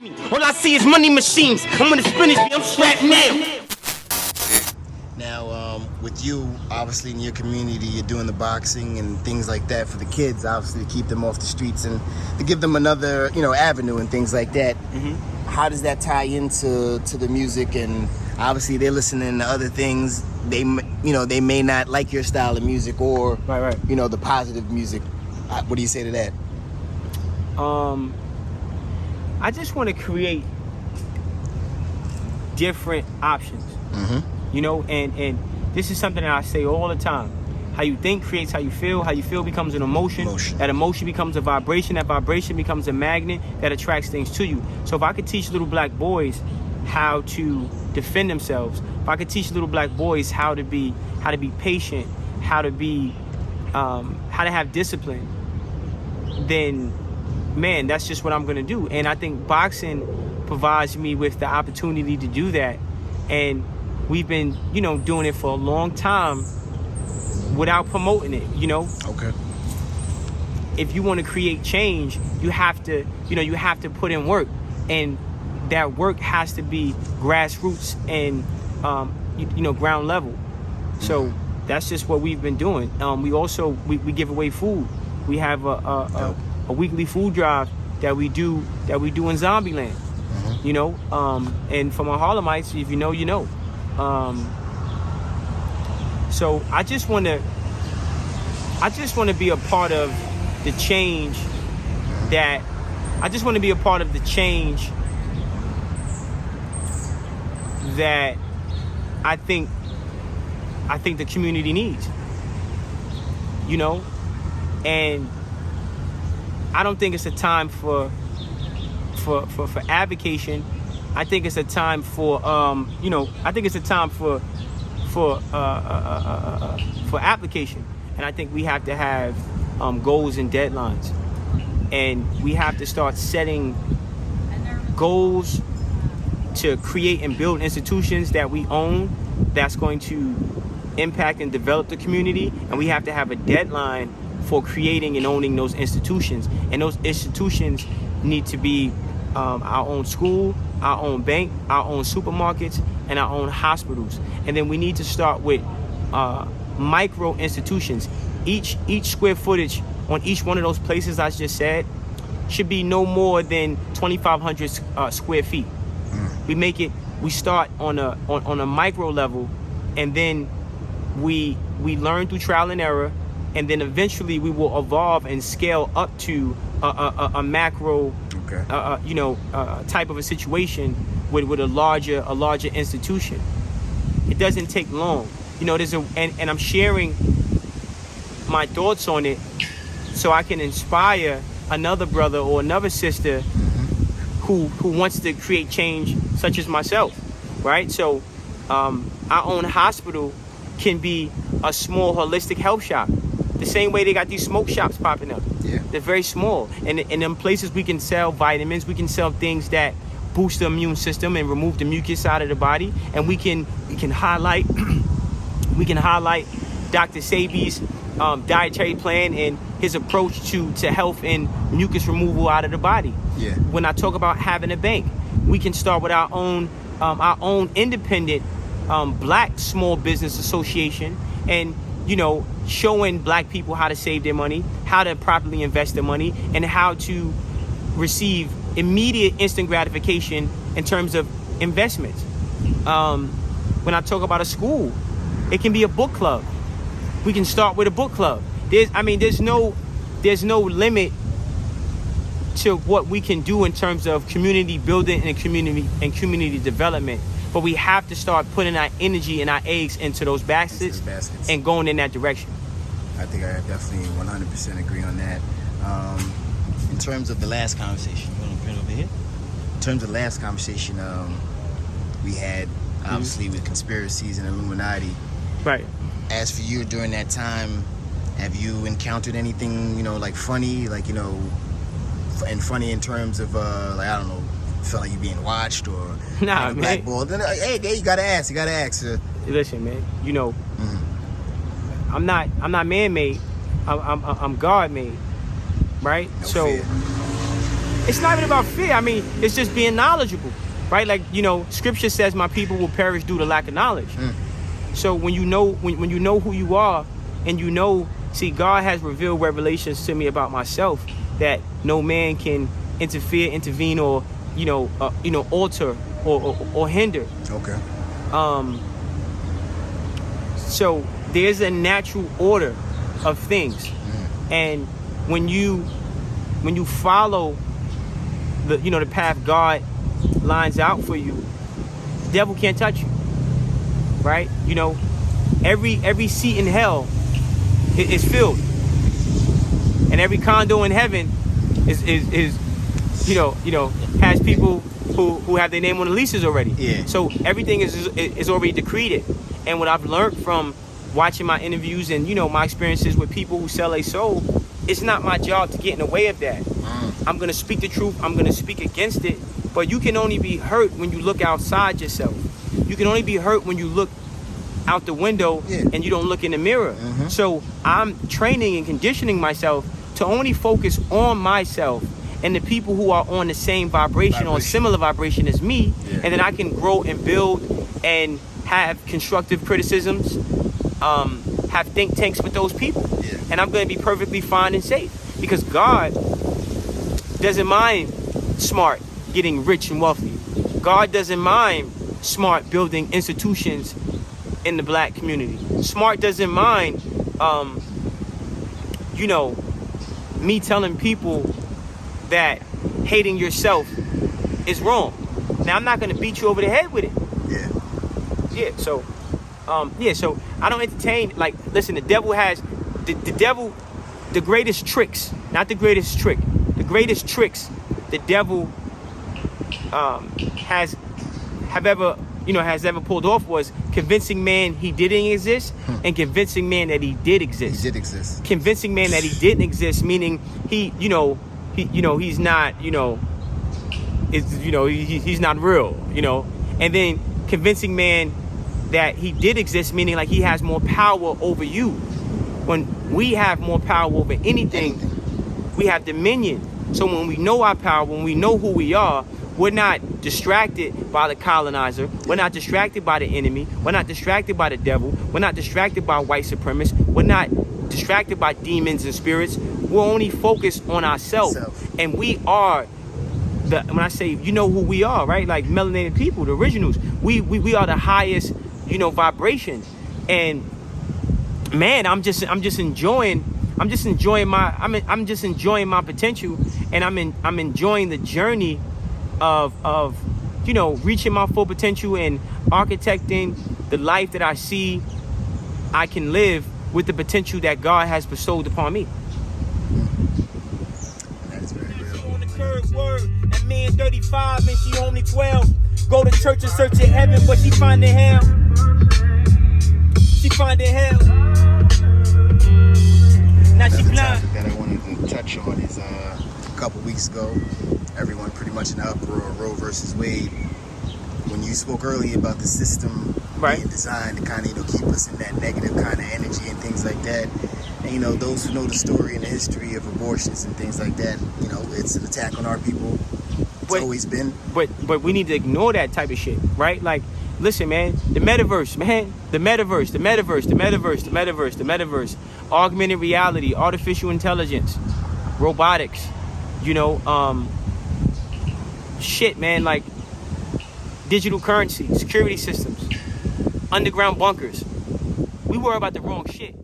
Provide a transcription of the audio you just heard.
All I see is money machines. I'm gonna finish me. I'm strapped now. Now, with you, obviously in your community, you're doing the boxing and things like that for the kids, obviously to keep them off the streets and to give them another, avenue and things like that. Mm-hmm. How does that tie into the music? And obviously they're listening to other things. They may not like your style of music or, Right. The positive music. What do you say to that? I just want to create different options. Mm-hmm. And this is something that I say all the time. How you think creates how you feel. How you feel becomes an emotion. That emotion becomes a vibration. That vibration becomes a magnet that attracts things to you. So if I could teach little black boys how to defend themselves, if I could teach little black boys how to be patient, how to have discipline, then man, that's just what I'm gonna do. And I think boxing provides me with the opportunity to do that. And we've been, doing it for a long time without promoting it, Okay. If you want to create change, you have to put in work. And that work has to be grassroots and, ground level. So that's just what we've been doing. We also, we give away food. We have a weekly food drive that we do in Zombieland. And for my Harlemites, if you know, you know. So I just want to be a part of the change that I think the community needs. And I don't think it's a time for advocation. I think it's a time for application. And I think we have to have goals and deadlines. And we have to start setting goals to create and build institutions that we own that's going to impact and develop the community. And we have to have a deadline for creating and owning those institutions. And those institutions need to be our own school, our own bank, our own supermarkets, and our own hospitals. And then we need to start with micro institutions. Each square footage on each one of those places I just said should be no more than 2,500 square feet. We start on a micro level, and then we learn through trial and error, and then eventually we will evolve and scale up to a macro, type of a situation with a larger institution. It doesn't take long, and I'm sharing my thoughts on it so I can inspire another brother or another sister who wants to create change, such as myself, right? So our own hospital can be a small holistic health shop. The same way they got these smoke shops popping up. Yeah. They're very small. And in them places we can sell vitamins, we can sell things that boost the immune system and remove the mucus out of the body. And we can highlight Dr. Sebi's dietary plan and his approach to health and mucus removal out of the body. Yeah. When I talk about having a bank, we can start with our own independent black small business association, and showing black people how to save their money, how to properly invest their money, and how to receive immediate instant gratification in terms of investments. When I talk about a school, it can be a book club. We can start with a book club. There's no limit to what we can do in terms of community building and community development. But we have to start putting our energy and our eggs into those baskets and going in that direction. I think I definitely 100% agree on that. In terms of the last conversation, you want to print over here? In terms of the last conversation we had, obviously with conspiracies and Illuminati. Right. As for you during that time, have you encountered anything, like funny, and funny in terms of, I don't know, felt like you being watched or man. blackballed? Then, hey, you gotta ask. Listen, man. I'm not man-made. I'm God-made, right? No fear. It's not even about fear. I mean, it's just being knowledgeable, right? Like, you know, scripture says my people will perish due to lack of knowledge. So when you know, when you know who you are, and you know, see, God has revealed revelations to me about myself that no man can intervene, or, alter or hinder. Okay. So there's a natural order of things, and when you follow the path God lines out for you, the devil can't touch you, right? You know, every seat in hell is filled, and every condo in heaven is has people who have their name on the leases already. Yeah. So everything is already decreed. And what I've learned from watching my interviews and my experiences with people who sell a soul, it's not my job to get in the way of that. I'm gonna speak the truth. I'm gonna speak against it. But you can only be hurt when you look outside yourself. You can only be hurt when you look out the window and you don't look in the mirror. So I'm training and conditioning myself to only focus on myself and the people who are on the same vibration. Or similar vibration as me, and then I can grow and build and have constructive criticisms, have think tanks with those people, and I'm going to be perfectly fine and safe, because God doesn't mind smart getting rich and wealthy. God doesn't mind smart building institutions in the black community. Smart doesn't mind, me telling people that hating yourself is wrong. Now, I'm not going to beat you over the head with it. So I don't entertain, like, listen, the devil has the greatest tricks, not the greatest trick, the greatest tricks the devil has ever pulled off was convincing man he didn't exist, and convincing man that he did exist. He did exist. Convincing man that he didn't exist, meaning he's not, he's not real, and then convincing man that he did exist, meaning like he has more power over you. When we have more power over anything, we have dominion. So when we know our power, when we know who we are, we're not distracted by the colonizer. We're not distracted by the enemy. We're not distracted by the devil. We're not distracted by white supremacists. We're not distracted by demons and spirits. We're only focused on ourselves. And we are when I say, who we are, right? Like melanated people, the originals. We are the highest, vibration. And man, I'm just enjoying my potential, and I'm enjoying the journey of reaching my full potential and architecting the life that I see I can live with the potential that God has bestowed upon me. That's very real. On the curve word, that man 35 and she only 12. Go to church and search in heaven, but she finding hell. She finding hell. Now she blind. That I wanted to touch on is a couple weeks ago, everyone pretty much in the uproar, Roe versus Wade. When you spoke earlier about the system being designed to kind of keep us in that negative kind of energy and things like that, and those who know the story and the history of abortions and things like that, it's an attack on our people. It's always been. But we need to ignore that type of shit, right? Like, listen, man, the metaverse, the metaverse, augmented reality, artificial intelligence, robotics, shit, man, like digital currency, security systems, underground bunkers. We worry about the wrong shit.